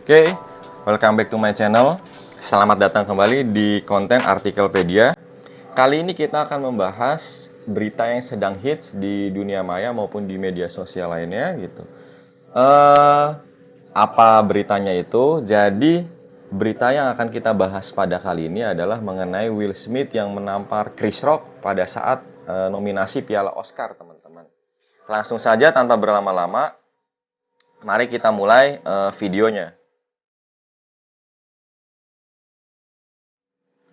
Oke, welcome back to my channel. Selamat datang kembali di konten Artikelpedia. Kali ini kita akan membahas berita yang sedang hits di dunia maya maupun di media sosial lainnya gitu. Apa beritanya itu? Jadi berita yang akan kita bahas pada kali ini adalah mengenai Will Smith yang menampar Chris Rock pada saat nominasi Piala Oscar, teman-teman. Langsung saja tanpa berlama-lama, mari kita mulai videonya.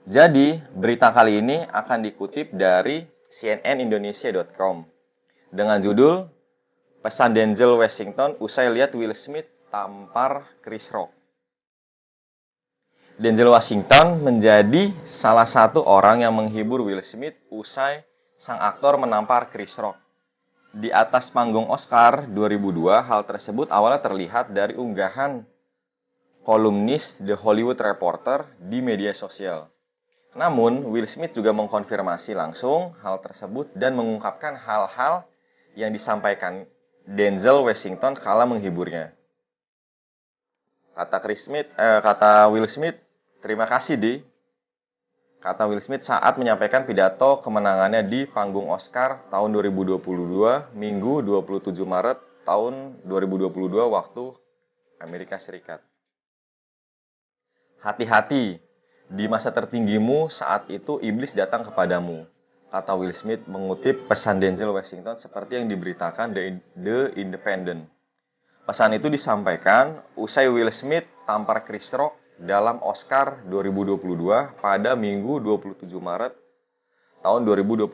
Jadi, berita kali ini akan dikutip dari cnnindonesia.com dengan judul Pesan Denzel Washington usai lihat Will Smith tampar Chris Rock. Denzel Washington menjadi salah satu orang yang menghibur Will Smith usai sang aktor menampar Chris Rock. Di atas panggung Oscar 2002, hal tersebut awalnya terlihat dari unggahan kolumnis The Hollywood Reporter di media sosial. Namun, Will Smith juga mengkonfirmasi langsung hal tersebut dan mengungkapkan hal-hal yang disampaikan Denzel Washington kala menghiburnya. Kata Will Smith, terima kasih Di. Kata Will Smith saat menyampaikan pidato kemenangannya di panggung Oscar tahun 2022, Minggu 27 Maret tahun 2022 waktu Amerika Serikat. Hati-hati, di masa tertinggimu saat itu iblis datang kepadamu, kata Will Smith mengutip pesan Denzel Washington seperti yang diberitakan The Independent. Pesan itu disampaikan usai Will Smith tampar Chris Rock dalam Oscar 2022 pada Minggu 27 Maret tahun 2022.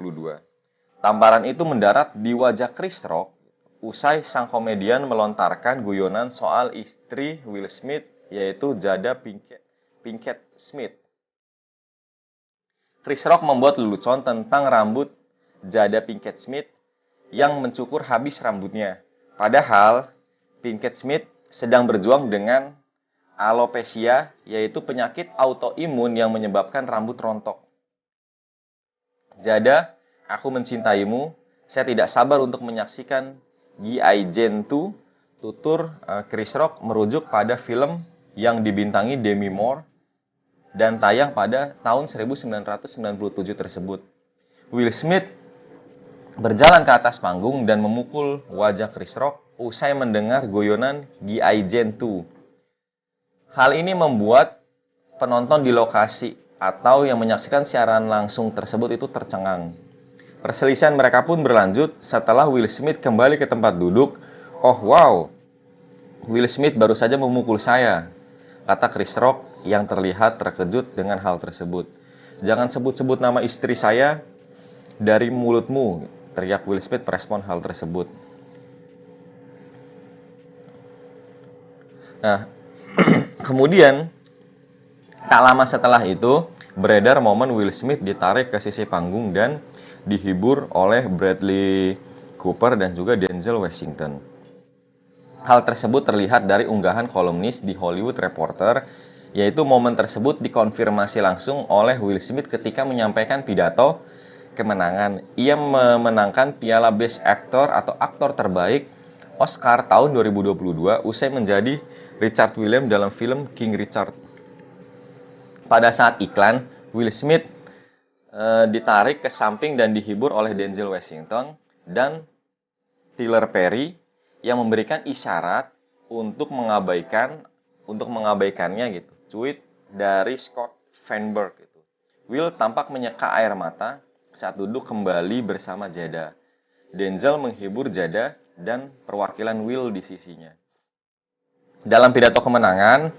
Tamparan itu mendarat di wajah Chris Rock usai sang komedian melontarkan guyonan soal istri Will Smith yaitu Jada Pinkett Smith. Chris Rock membuat lelucon tentang rambut Jada Pinkett Smith yang mencukur habis rambutnya. Padahal Pinkett Smith sedang berjuang dengan alopecia, yaitu penyakit autoimun yang menyebabkan rambut rontok. Jada, aku mencintaimu. Saya tidak sabar untuk menyaksikan G.I. Jane 2. Tutur Chris Rock merujuk pada film yang dibintangi Demi Moore dan tayang pada tahun 1997 tersebut. Will Smith berjalan ke atas panggung dan memukul wajah Chris Rock usai mendengar guyonan G.I. Jane 2. Hal ini membuat penonton di lokasi atau yang menyaksikan siaran langsung tersebut itu tercengang. Perselisihan mereka pun berlanjut setelah Will Smith kembali ke tempat duduk. Oh wow, Will Smith baru saja memukul saya, kata Chris Rock yang terlihat terkejut dengan hal tersebut. Jangan sebut-sebut nama istri saya dari mulutmu, teriak Will Smith merespon hal tersebut. Nah, kemudian tak lama setelah itu beredar momen Will Smith ditarik ke sisi panggung dan dihibur oleh Bradley Cooper dan juga Denzel Washington. Hal tersebut terlihat dari unggahan kolumnis di Hollywood Reporter, yaitu momen tersebut dikonfirmasi langsung oleh Will Smith ketika menyampaikan pidato kemenangan. Ia memenangkan piala Best Actor atau aktor terbaik Oscar tahun 2022 usai menjadi Richard Williams dalam film King Richard. Pada saat iklan, Will Smith ditarik ke samping dan dihibur oleh Denzel Washington dan Tyler Perry yang memberikan isyarat untuk mengabaikannya gitu. Tweet dari Scott Feinberg gitu. Will tampak menyeka air mata saat duduk kembali bersama Jada. Denzel menghibur Jada dan perwakilan Will di sisinya. Dalam pidato kemenangan,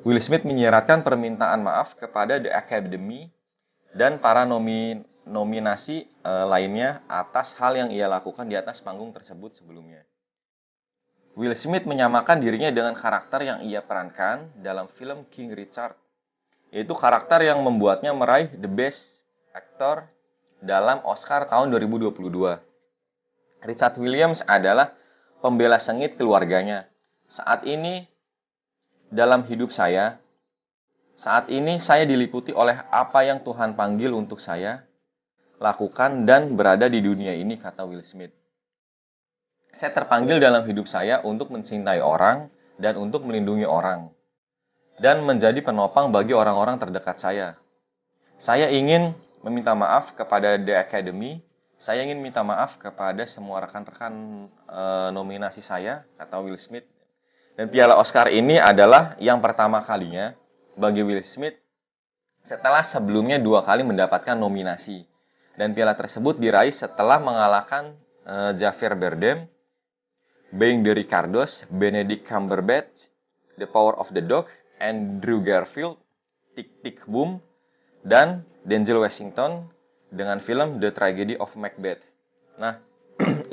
Will Smith menyiratkan permintaan maaf kepada The Academy dan para nominasi lainnya atas hal yang ia lakukan di atas panggung tersebut sebelumnya. Will Smith menyamakan dirinya dengan karakter yang ia perankan dalam film King Richard, yaitu karakter yang membuatnya meraih The Best Actor dalam Oscar tahun 2022. Richard Williams adalah pembela sengit keluarganya. Saat ini saya diliputi oleh apa yang Tuhan panggil untuk saya lakukan dan berada di dunia ini, kata Will Smith. Saya terpanggil dalam hidup saya untuk mencintai orang dan untuk melindungi orang. dan menjadi penopang bagi orang-orang terdekat saya. Saya ingin meminta maaf kepada The Academy. Saya ingin minta maaf kepada semua rekan-rekan nominasi saya, kata Will Smith. Dan piala Oscar ini adalah yang pertama kalinya bagi Will Smith setelah sebelumnya 2 kali mendapatkan nominasi. Dan piala tersebut diraih setelah mengalahkan Javier Bardem, Being the Ricardos, Benedict Cumberbatch, The Power of the Dog, Andrew Garfield, Tick Tick Boom, dan Denzel Washington dengan film The Tragedy of Macbeth. Nah,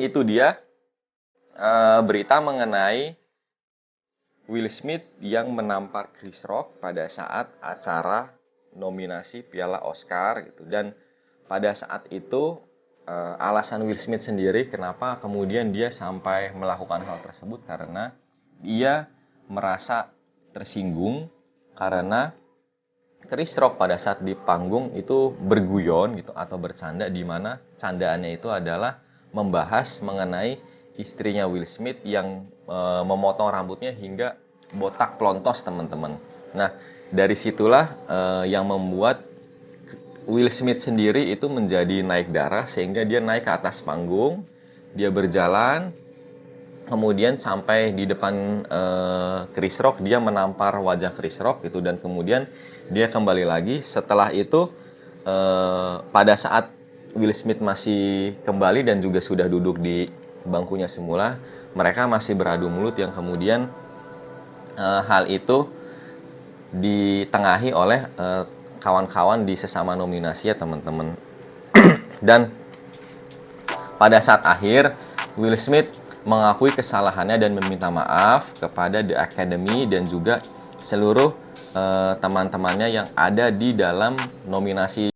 itu dia berita mengenai Will Smith yang menampar Chris Rock pada saat acara nominasi Piala Oscar gitu. Dan pada saat itu alasan Will Smith sendiri kenapa kemudian dia sampai melakukan hal tersebut karena dia merasa tersinggung karena Chris Rock pada saat di panggung itu berguyon gitu atau bercanda, di mana candaannya itu adalah membahas mengenai istrinya Will Smith yang memotong rambutnya hingga botak plontos, teman-teman. Nah, dari situlah yang membuat Will Smith sendiri itu menjadi naik darah sehingga dia naik ke atas panggung, dia berjalan, kemudian sampai di depan Chris Rock, dia menampar wajah Chris Rock gitu, dan kemudian dia kembali lagi. Setelah itu pada saat Will Smith masih kembali dan juga sudah duduk di bangkunya semula, mereka masih beradu mulut yang kemudian hal itu ditengahi oleh kawan-kawan di sesama nominasi ya, teman-teman. Dan pada saat akhir Will Smith mengakui kesalahannya dan meminta maaf kepada The Academy dan juga seluruh teman-temannya yang ada di dalam nominasi.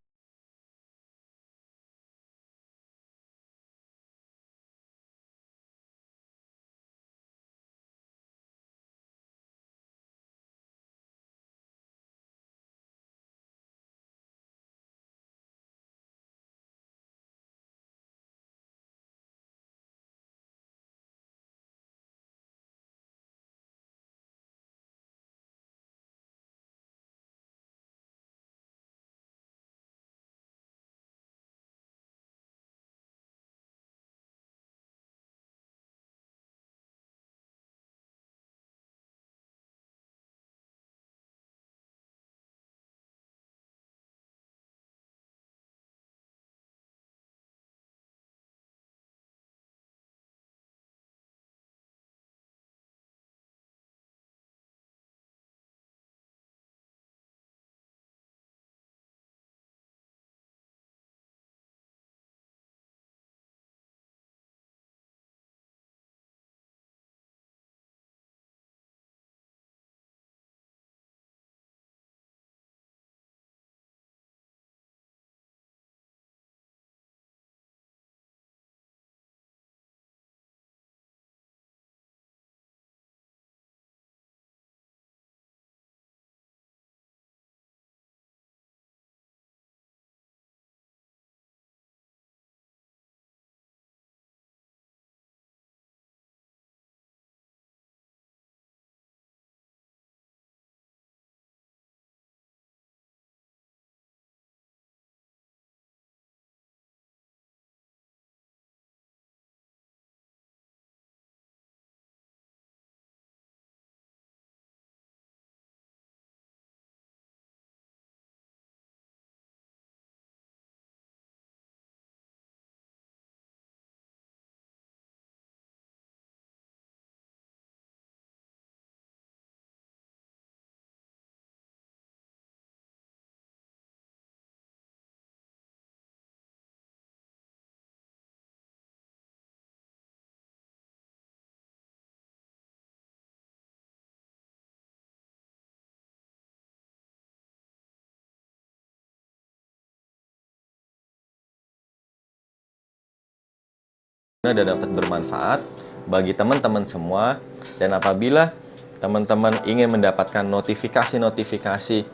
Dan dapat bermanfaat bagi teman-teman semua. Dan apabila teman-teman ingin mendapatkan notifikasi-notifikasi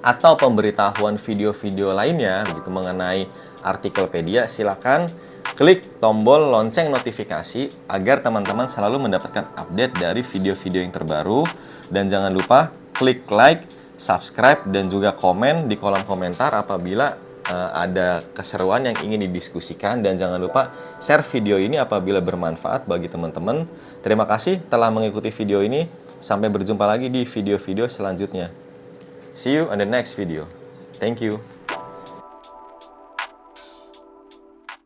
atau pemberitahuan video-video lainnya gitu mengenai Artikelpedia, silakan klik tombol lonceng notifikasi agar teman-teman selalu mendapatkan update dari video-video yang terbaru. Dan jangan lupa klik like, subscribe, dan juga komen di kolom komentar apabila ada keseruan yang ingin didiskusikan. Dan jangan lupa share video ini apabila bermanfaat bagi teman-teman. Terima kasih telah mengikuti video ini. Sampai berjumpa lagi di video-video selanjutnya. See you on the next video. Thank you.